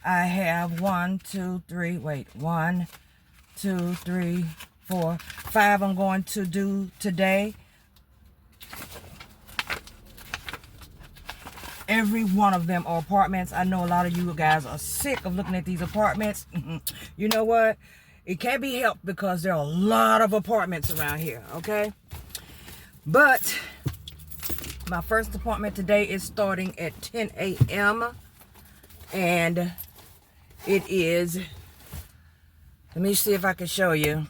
I have 1, 2, 3, 4, 5 I'm going to do today. Every one of them are apartments. I know a lot of you guys are sick of looking at these apartments. You know what? It can't be helped because there are a lot of apartments around here, okay? But my first apartment today is starting at 10 a.m. And it is, let me see if I can show you.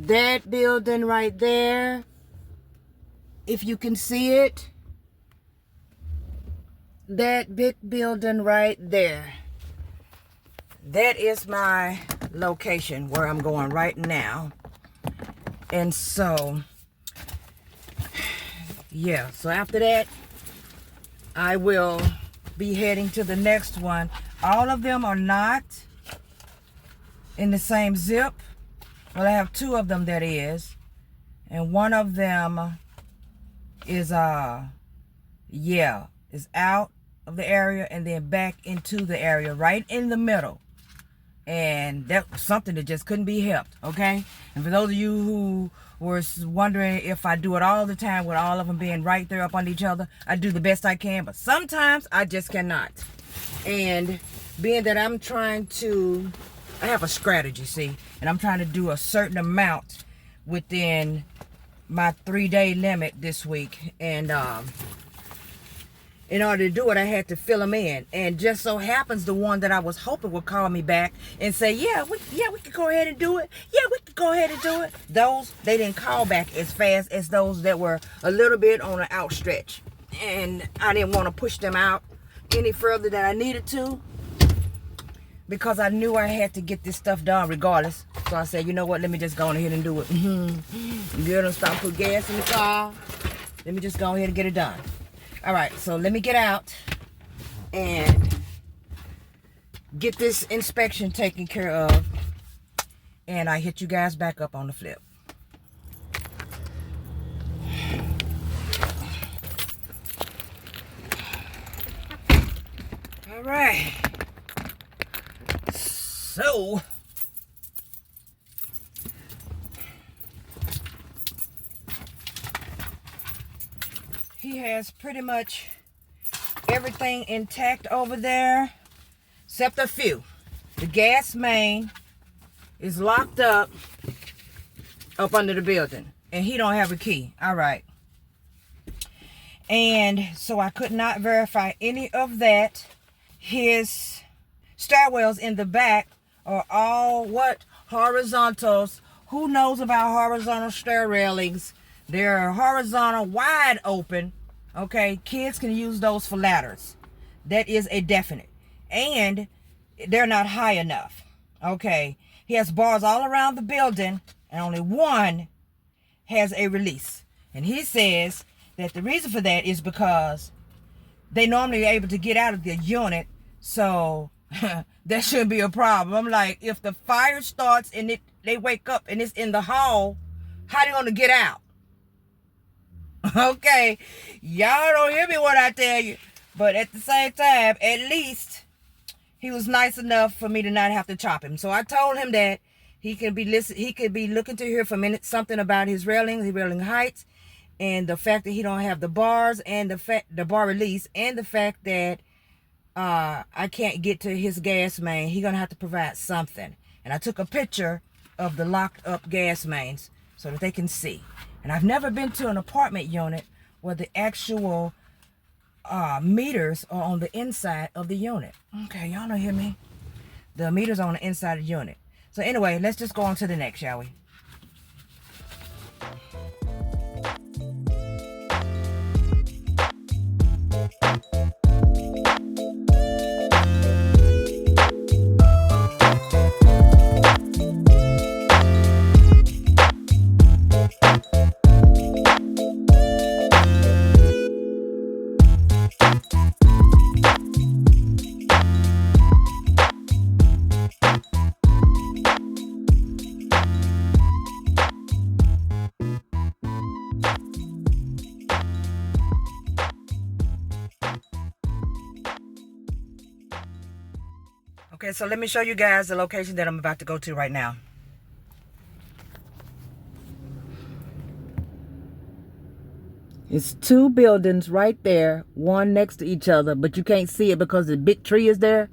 That building right there, if you can see it, that big building right there, that is my location where I'm going right now. And so, yeah, so after that, I will be heading to the next one. All of them are not in the same zip. Well, I have 2 of them that is, and one of them is is out of the area and then back into the area, right in the middle. And that was something that just couldn't be helped, okay? And for those of you who were wondering if I do it all the time with all of them being right there up on each other, I do the best I can, but sometimes I just cannot. And being that I have a strategy, see, and I'm trying to do a certain amount within my 3-day limit this week. And in order to do it, I had to fill them in. And just so happens the one that I was hoping would call me back and say, yeah, we could go ahead and do it. Yeah, we could go ahead and do it. Those, they didn't call back as fast as those that were a little bit on an outstretch. And I didn't want to push them out any further than I needed to, because I knew I had to get this stuff done regardless. So I said, you know what, let me just go ahead and do it. Girl, don't stop, put gas in the car. Let me just go ahead and get it done. All right, so let me get out and get this inspection taken care of, and I hit you guys back up on the flip. All right. So, he has pretty much everything intact over there, except a few. The gas main is locked up under the building, and he don't have a key. All right. And so I could not verify any of that. His stairwells in the back are all horizontals. Who knows about horizontal stair railings? They're horizontal, wide open. Okay, kids can use those for ladders. That is a definite. And they're not high enough. Okay, he has bars all around the building, and only one has a release. And he says that the reason for that is because they normally are able to get out of the unit, so that shouldn't be a problem. I'm like, if the fire starts and they wake up and it's in the hall, how they gonna get out? Okay, y'all don't hear me when I tell you, but at the same time, at least he was nice enough for me to not have to chop him. So I told him that he could be looking to hear from something about his railings, his railing heights, and the fact that he don't have the bars and the bar release, and the fact that I can't get to his gas main. He's gonna have to provide something. And I took a picture of the locked up gas mains so that they can see. And I've never been to an apartment unit where the actual meters are on the inside of the unit. Okay, y'all don't hear me? The meters are on the inside of the unit. So anyway, let's just go on to the next, shall we? Okay, so let me show you guys the location that I'm about to go to right now. It's two buildings right there, one next to each other, but you can't see it because the big tree is there.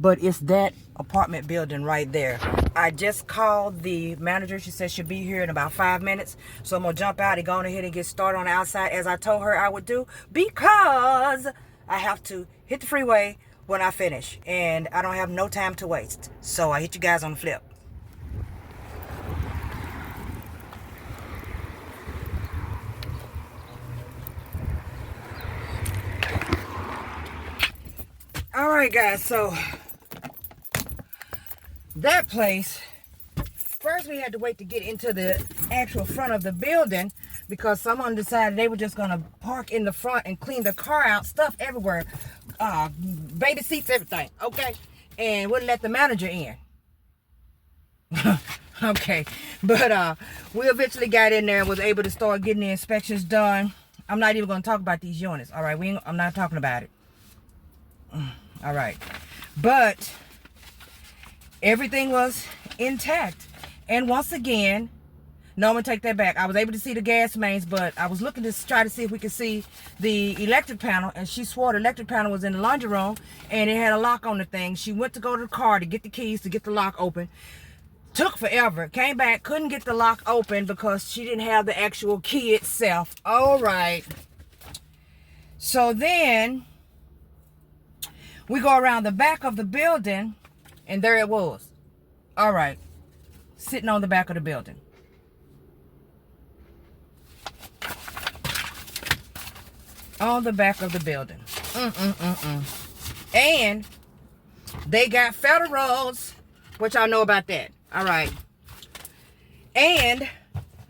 But it's that apartment building right there. I just called the manager. She said she'll be here in about 5 minutes. So I'm going to jump out and go on ahead and get started on the outside as I told her I would do, because I have to hit the freeway when I finish. And I don't have no time to waste. So I hit you guys on the flip. All right, guys. So that place, first we had to wait to get into the actual front of the building because someone decided they were just going to park in the front and clean the car out, stuff everywhere, baby seats, everything, okay? And wouldn't let the manager in. Okay, but we eventually got in there and was able to start getting the inspections done. I'm not even going to talk about these units, all right? I'm not talking about it. All right, but everything was intact. And once again, no, I'm gonna take that back. I was able to see the gas mains, but I was looking to try to see if we could see the electric panel, and she swore the electric panel was in the laundry room and it had a lock on the thing. She went to go to the car to get the keys to get the lock open. Took forever. Came back, couldn't get the lock open because she didn't have the actual key itself. All right. So then we go around the back of the building, and there it was. All right. Sitting on the back of the building. On the back of the building. And they got federals, which I know about that. All right. And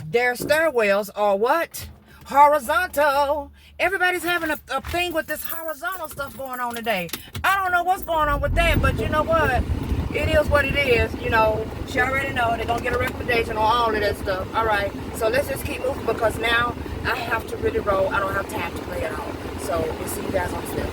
their stairwells are what? Horizontal. Everybody's having a thing with this horizontal stuff going on today. I don't know what's going on with that, but you know what? It is what it is. You know, she already know they're going to get a recommendation on all of that stuff. All right. So let's just keep moving because now I have to really roll. I don't have time to play at all. So we'll see you guys on the step.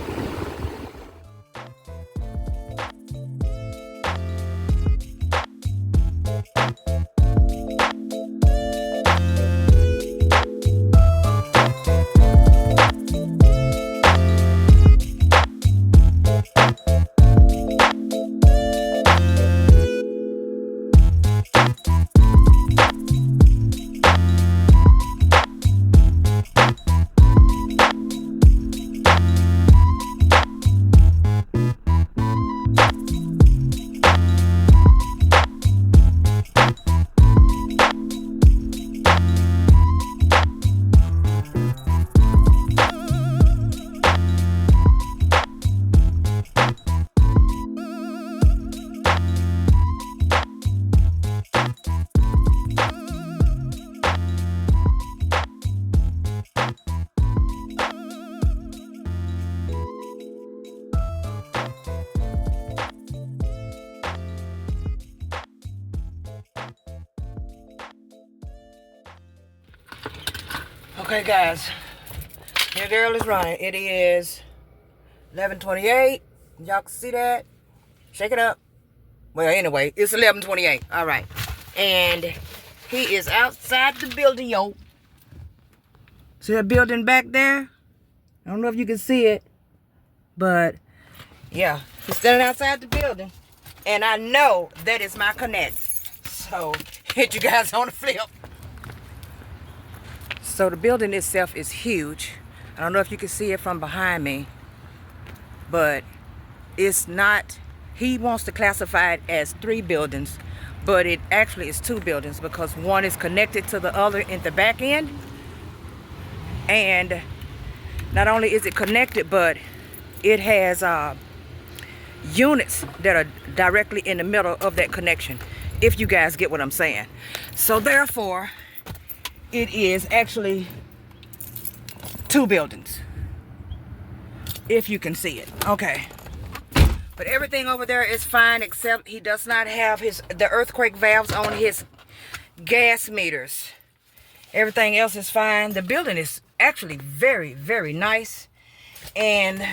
Okay, guys, your girl is running. It is 11:28. Y'all can see that? Shake it up. Well, anyway, it's 11:28. All right. And he is outside the building, yo. See that building back there? I don't know if you can see it, but yeah, he's standing outside the building. And I know that is my connect. So, hit you guys on the flip. So the building itself is huge. I don't know if you can see it from behind me, but it's not, he wants to classify it as 3 buildings, but it actually is 2 buildings because one is connected to the other in the back end. And not only is it connected, but it has units that are directly in the middle of that connection, if you guys get what I'm saying. So therefore, it is actually 2 buildings, if you can see it. Okay. But everything over there is fine, except he does not have the earthquake valves on his gas meters. Everything else is fine. The building is actually very, very nice. And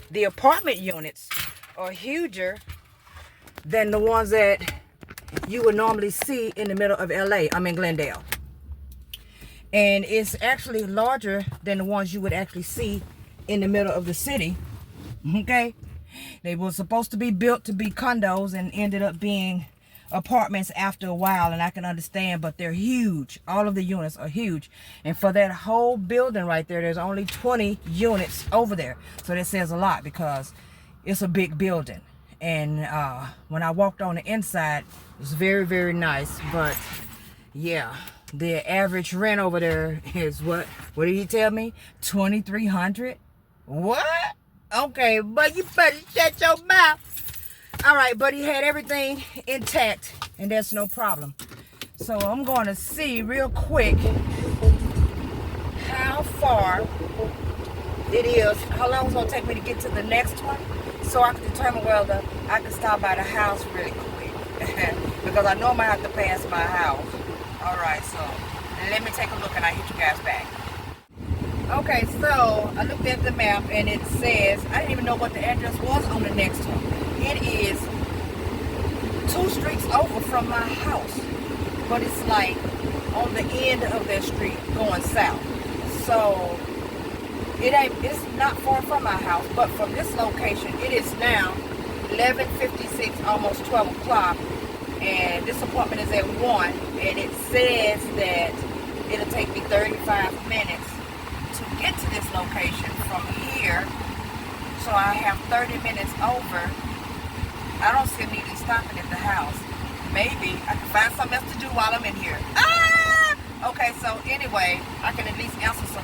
the apartment units are huger than the ones that you would normally see in the middle of LA. I'm in Glendale. And it's actually larger than the ones you would actually see in the middle of the city. Okay? They were supposed to be built to be condos and ended up being apartments after a while, and I can understand, but they're huge. All of the units are huge. And for that whole building right there, there's only 20 units over there. So that says a lot because it's a big building. And when I walked on the inside, it was very, very nice. But yeah, the average rent over there is what did he tell me? $2,300? What? Okay, but you better shut your mouth. All right, but he had everything intact, and there's no problem. So I'm going to see real quick how far it is, how long it's going to take me to get to the next one, so I can determine whether I can stop by the house really quick. Because I know I'm going to have to pass my house. All right, so let me take a look, and I'll hit you guys back. Okay, so I looked at the map, and it says, I didn't even know what the address was on the next one. It is 2 streets over from my house, but it's like on the end of that street going south. So it's not far from my house, but from this location, it is now 11:56, almost 12 o'clock, and this appointment is at 1, and it says that it'll take me 35 minutes to get to this location from here. So I have 30 minutes over. I don't see me even stopping at the house. Maybe I can find something else to do while I'm in here. Okay, so anyway, I can at least answer some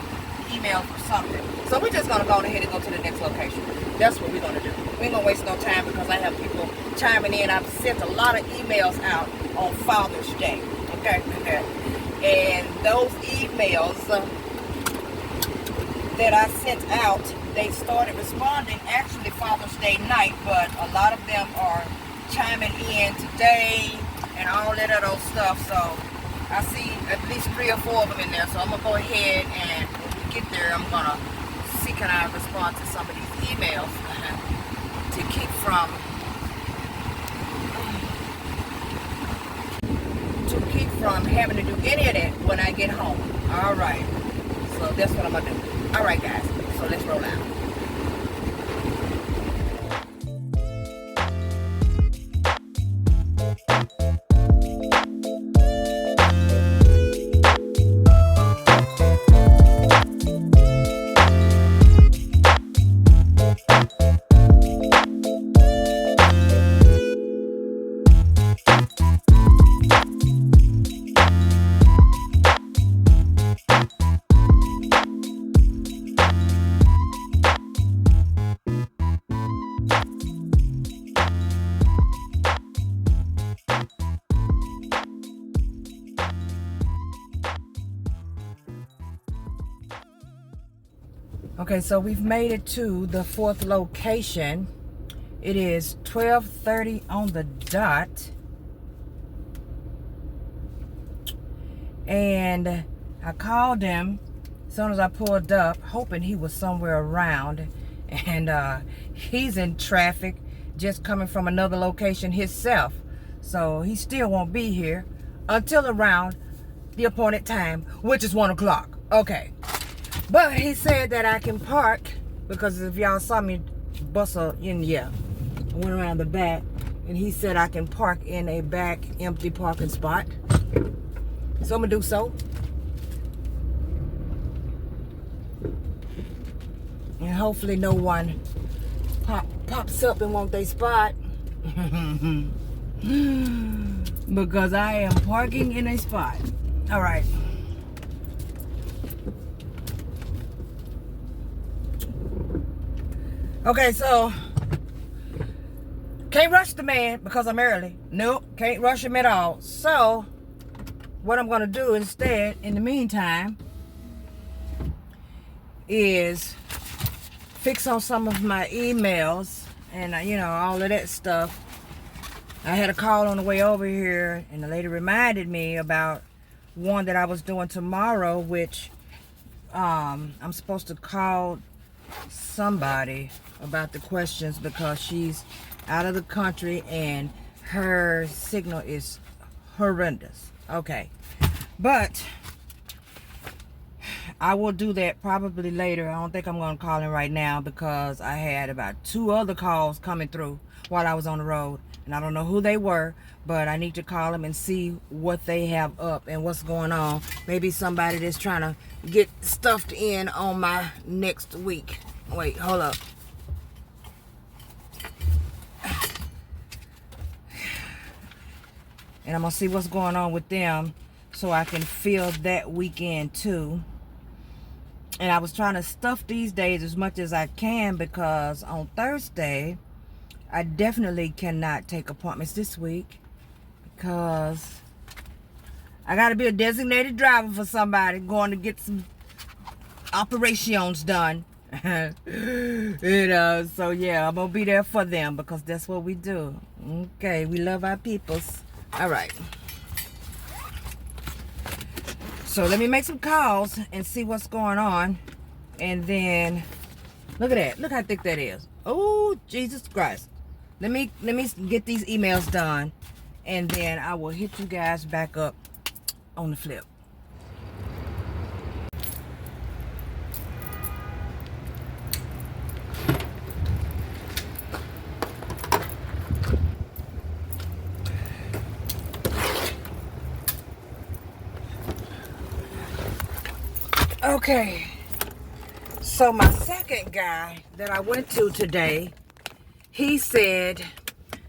emails or something. So we're just gonna go ahead and go to the next location. That's what we're gonna do. We ain't gonna waste no time because I have people chiming in. I've sent a lot of emails out on Father's Day. Okay. And those emails that I sent out, they started responding actually Father's Day night, but a lot of them are chiming in today and all that other stuff. So I see at least 3 or 4 of them in there. So I'm gonna go ahead, and when we get there, I'm gonna see can I respond to some of these emails to keep from having to do any of that when I get home. All right. So that's what I'm gonna do. All right, guys. So let's roll out. Okay, so we've made it to the 4th location. It is 12:30 on the dot. And I called him as soon as I pulled up, hoping he was somewhere around. And he's in traffic, just coming from another location himself. So he still won't be here until around the appointed time, which is 1 o'clock. Okay. But he said that I can park, because if y'all saw me bustle in, I went around the back, and he said I can park in a back empty parking spot. So I'm gonna do so. And hopefully no one pops up and wants their spot. Because I am parking in a spot. All right. Okay, so can't rush the man because I'm early. Nope, can't rush him at all. So what I'm gonna do instead, in the meantime, is fix on some of my emails and all of that stuff. I had a call on the way over here, and the lady reminded me about one that I was doing tomorrow, which I'm supposed to call somebody about the questions because she's out of the country, and Her signal is horrendous. Okay. But I will do that probably later. I don't think I'm going to call him right now because I had about 2 other calls coming through while I was on the road. And I don't know who they were, but I need to call them and see what they have up and what's going on. Maybe somebody that's trying to get stuffed in on my next week. Wait, hold up. And I'm going to see what's going on with them so I can fill that weekend too. And I was trying to stuff these days as much as I can because on Thursday, I definitely cannot take appointments this week because I got to be a designated driver for somebody going to get some operations done. You know, so yeah, I'm going to be there for them because that's what we do. Okay, we love our peoples. All right. So let me make some calls and see what's going on. And then, look at that. Look how thick that is. Oh, Jesus Christ. Let me get these emails done. And then I will hit you guys back up on the flip. Okay, so my second guy that I went to today, he said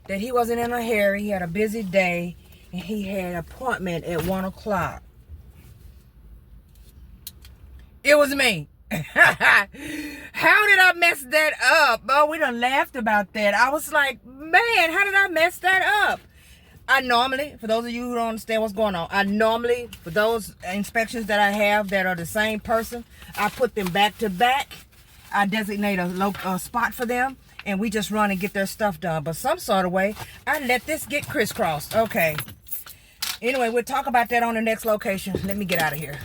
that he wasn't in a hurry. He had a busy day and he had an appointment at 1 o'clock. It was me. How did I mess that up? Oh, we done laughed about that. I was like, man, how did I mess that up? I normally, for those of you who don't understand what's going on, I normally, for those inspections that I have that are the same person, I put them back to back. I designate a spot for them, and we just run and get their stuff done. But some sort of way, I let this get crisscrossed. Okay. Anyway, we'll talk about that on the next location. Let me get out of here.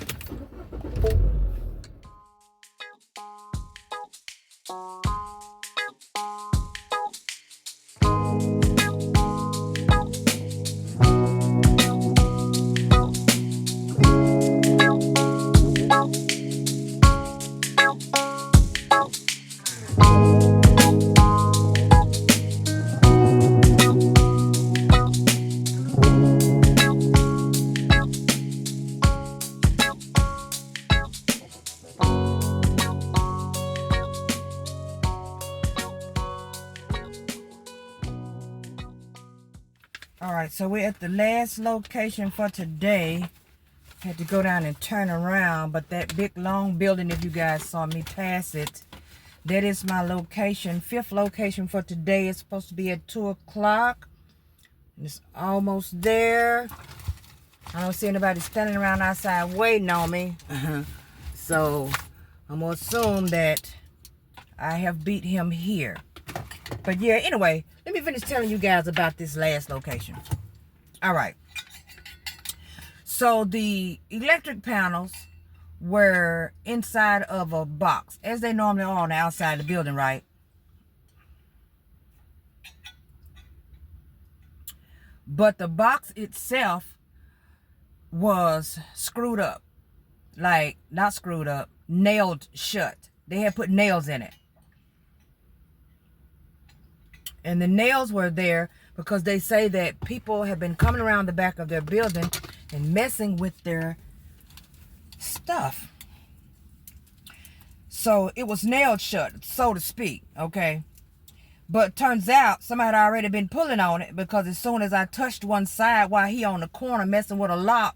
All right, so we're at the last location for today. Had to go down and turn around, but that big long building, if you guys saw me pass it, that is my location. 5th location for today. It's supposed to be at 2 o'clock. It's almost there. I don't see anybody standing around outside waiting on me. So I'm going to assume that I have beat him here. But yeah, anyway, let me finish telling you guys about this last location. All right. So the electric panels were inside of a box, as they normally are on the outside of the building, right? But the box itself was screwed up. Like, not screwed up, nailed shut. They had put nails in it. And the nails were there because they say that people have been coming around the back of their building and messing with their stuff. So it was nailed shut, so to speak, okay? But turns out somebody had already been pulling on it because as soon as I touched one side while he on the corner messing with a lock,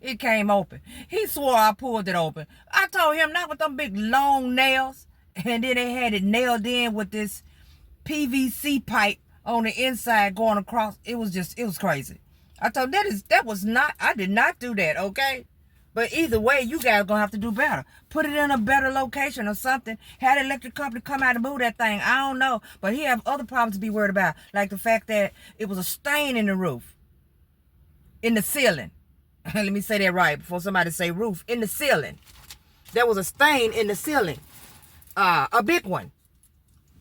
it came open. He swore I pulled it open. I told him not with them big long nails. And then they had it nailed in with this PVC pipe on the inside going across. It was crazy. I told I did not do that, okay? But either way, you guys gonna have to do better. Put it in a better location or something. Have the electric company come out and move that thing. I don't know. But he have other problems to be worried about. Like the fact that it was a stain in the roof. In the ceiling. Let me say that right before somebody say roof. In the ceiling. There was a stain in the ceiling. A big one.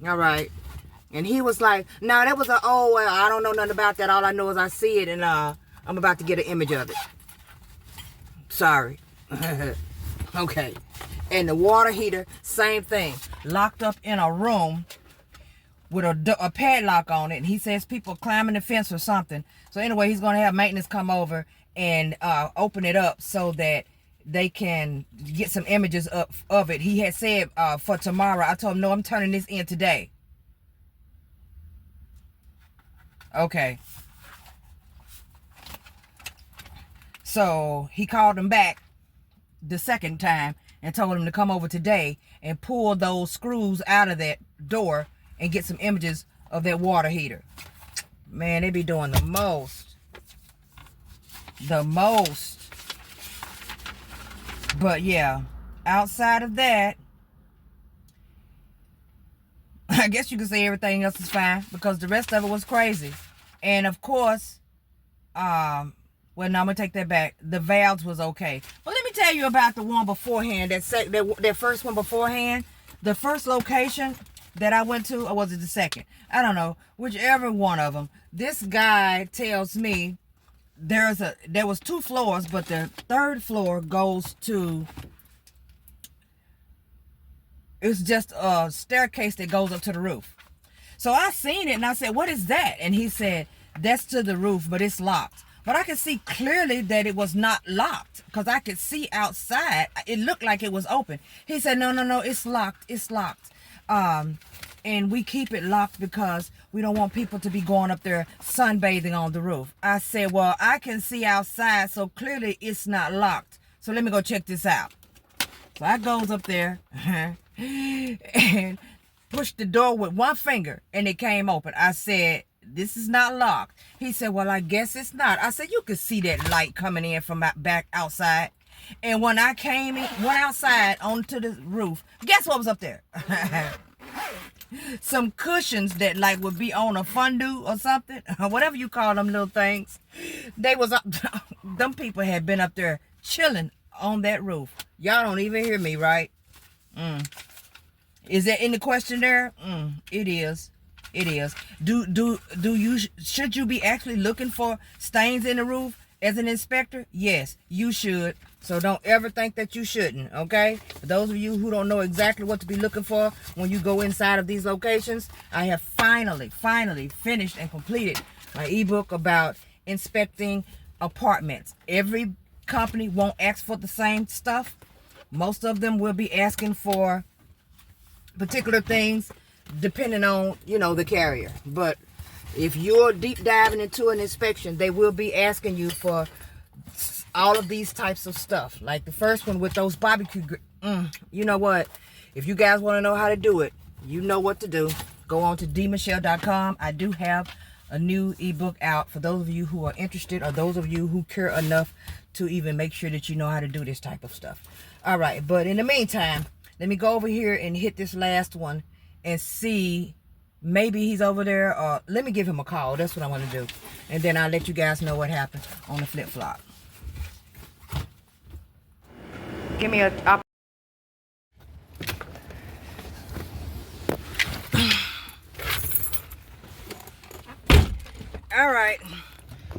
All right. And he was like, no, that was oh, well, I don't know nothing about that. All I know is I see it, and I'm about to get an image of it. Sorry. Okay. And the water heater, same thing. Locked up in a room with a padlock on it. And he says people climbing the fence or something. So anyway, he's going to have maintenance come over and open it up so that they can get some images of it. He had said for tomorrow. I told him, no, I'm turning this in today. Okay. So he called him back the second time and told him to come over today and pull those screws out of that door and get some images of that water heater. Man, they be doing the most. The most. But yeah, outside of that, I guess you could say everything else is fine because the rest of it was crazy. And of course, well, no, I'm going to take that back. The valves was okay. But let me tell you about the one beforehand, that first one beforehand. The first location that I went to, or was it the second? I don't know. Whichever one of them. This guy tells me there was 2 floors, but the third floor goes to, it's just a staircase that goes up to the roof. So I seen it and I said, what is that? And he said, that's to the roof, but it's locked. But I could see clearly that it was not locked because I could see outside. It looked like it was open. He said, no, it's locked. It's locked. And we keep it locked because we don't want people to be going up there sunbathing on the roof. I said, well, I can see outside, so clearly it's not locked. So let me go check this out. So I goes up there and pushed the door with one finger and it came open. I said, this is not locked. He said, well, I guess it's not. I said, you could see that light coming in from back outside. And when I went outside onto the roof, guess what was up there? Some cushions that like would be on a fondue or something, whatever you call them little things. They was up. Them people had been up there chilling on that roof. Y'all don't even hear me, right? Is there any question there? It is. It is. Should you be actually looking for stains in the roof as an inspector? Yes, you should. So don't ever think that you shouldn't, okay? For those of you who don't know exactly what to be looking for when you go inside of these locations, I have finally finished and completed my ebook about inspecting apartments. Every company won't ask for the same stuff. Most of them will be asking for particular things depending on, the carrier. But if you're deep diving into an inspection, they will be asking you for all of these types of stuff. Like the first one with those barbecue you know what? If you guys want to know how to do it, you know what to do. Go on to dmichelle.com. I do have a new ebook out for those of you who are interested or those of you who care enough to even make sure that you know how to do this type of stuff. All right, but in the meantime, let me go over here and hit this last one and see, maybe he's over there, or let me give him a call. That's what I want to do. And then I'll let you guys know what happened on the flip-flop. Give me a... All right.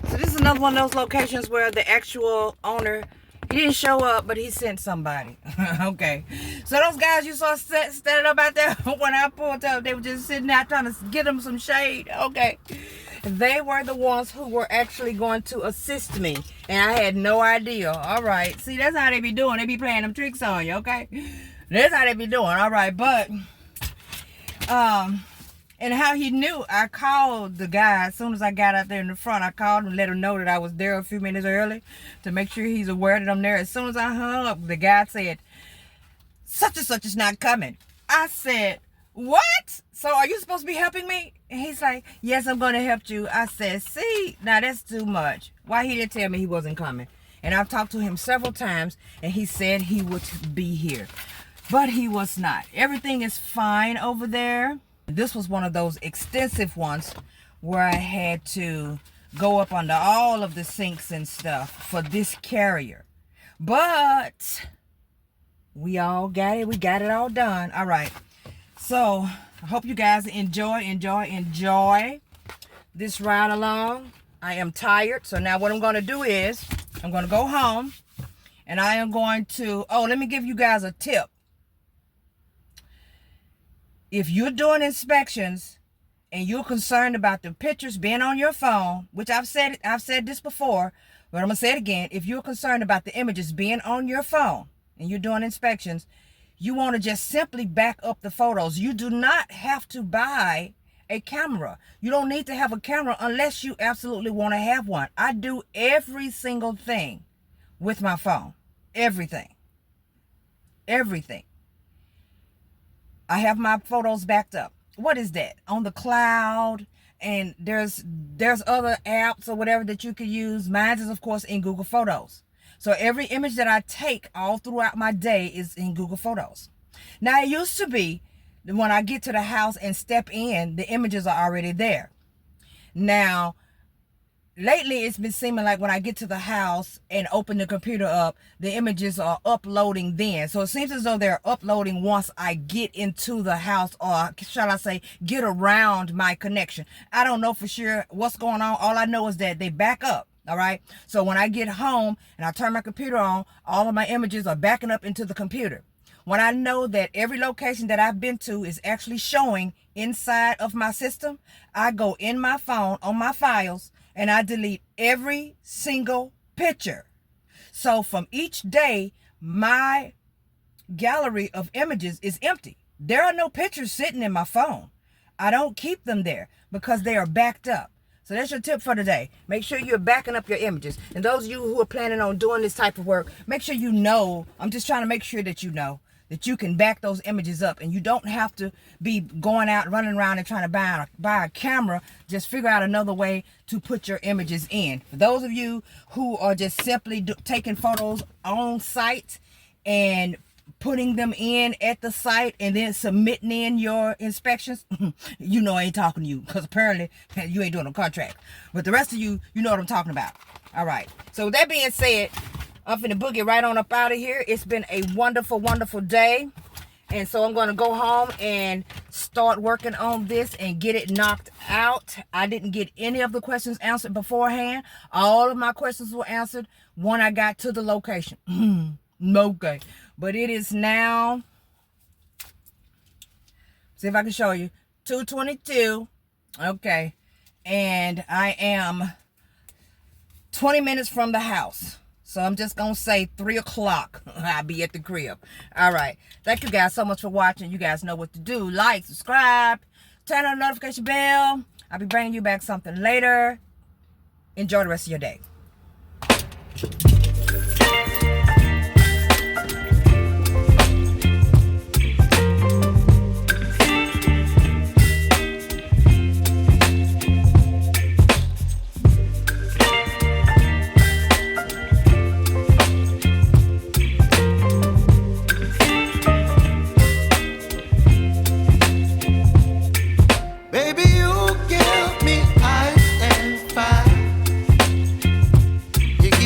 So this is another one of those locations where the actual owner, he didn't show up, but he sent somebody. Okay. So those guys you saw standing up out there when I pulled up, they were just sitting there trying to get them some shade. Okay. They were the ones who were actually going to assist me. And I had no idea. All right. See, that's how they be doing. They be playing them tricks on you, okay? That's how they be doing. All right. But, and how he knew, I called the guy as soon as I got out there in the front. I called him and let him know that I was there a few minutes early to make sure he's aware that I'm there. As soon as I hung up, the guy said, such and such is not coming. I said, what? So are you supposed to be helping me? And he's like, yes, I'm going to help you. I said, see, now that's too much. Why he didn't tell me he wasn't coming? And I've talked to him several times and he said he would be here, but he was not. Everything is fine over there. This was one of those extensive ones where I had to go up under all of the sinks and stuff for this carrier. But we all got it. We got it all done. All right. So I hope you guys enjoy this ride along. I am tired, so now what I'm going to do is I'm going to go home, and I am going to, let me give you guys a tip. If you're doing inspections and you're concerned about the pictures being on your phone, which I've said this before, but I'm going to say it again. If you're concerned about the images being on your phone and you're doing inspections, you want to just simply back up the photos. You do not have to buy a camera. You don't need to have a camera unless you absolutely want to have one. I do every single thing with my phone. Everything. I have my photos backed up. What is that? On the cloud. And there's other apps or whatever that you could use. Mine is, of course, in Google Photos. So every image that I take all throughout my day is in Google Photos. Now, it used to be that when I get to the house and step in, the images are already there. Now, lately, it's been seeming like when I get to the house and open the computer up, the images are uploading then. So it seems as though they're uploading once I get into the house, or shall I say, get around my connection. I don't know for sure what's going on. All I know is that they back up. All right. So when I get home and I turn my computer on, all of my images are backing up into the computer. When I know that every location that I've been to is actually showing inside of my system, I go in my phone on my files and I delete every single picture. So from each day, my gallery of images is empty. There are no pictures sitting in my phone. I don't keep them there because they are backed up. So that's your tip for today. Make sure you're backing up your images. And those of you who are planning on doing this type of work, make sure you know, I'm just trying to make sure that you know that you can back those images up, and you don't have to be going out, running around and trying to buy a camera. Just figure out another way to put your images in. For those of you who are just simply taking photos on site and putting them in at the site and then submitting in your inspections, you know I ain't talking to you, because apparently you ain't doing no contract. But the rest of you, you know what I'm talking about. All right. So with that being said, I'm finna boogie right on up out of here. It's been a wonderful, wonderful day. And so I'm going to go home and start working on this and get it knocked out. I didn't get any of the questions answered beforehand. All of my questions were answered when I got to the location. Okay. But it is now, see if I can show you, 2:22. Okay. And I am 20 minutes from the house. So I'm just going to say 3 o'clock. I'll be at the crib. All right. Thank you guys so much for watching. You guys know what to do. Like, subscribe, turn on the notification bell. I'll be bringing you back something later. Enjoy the rest of your day.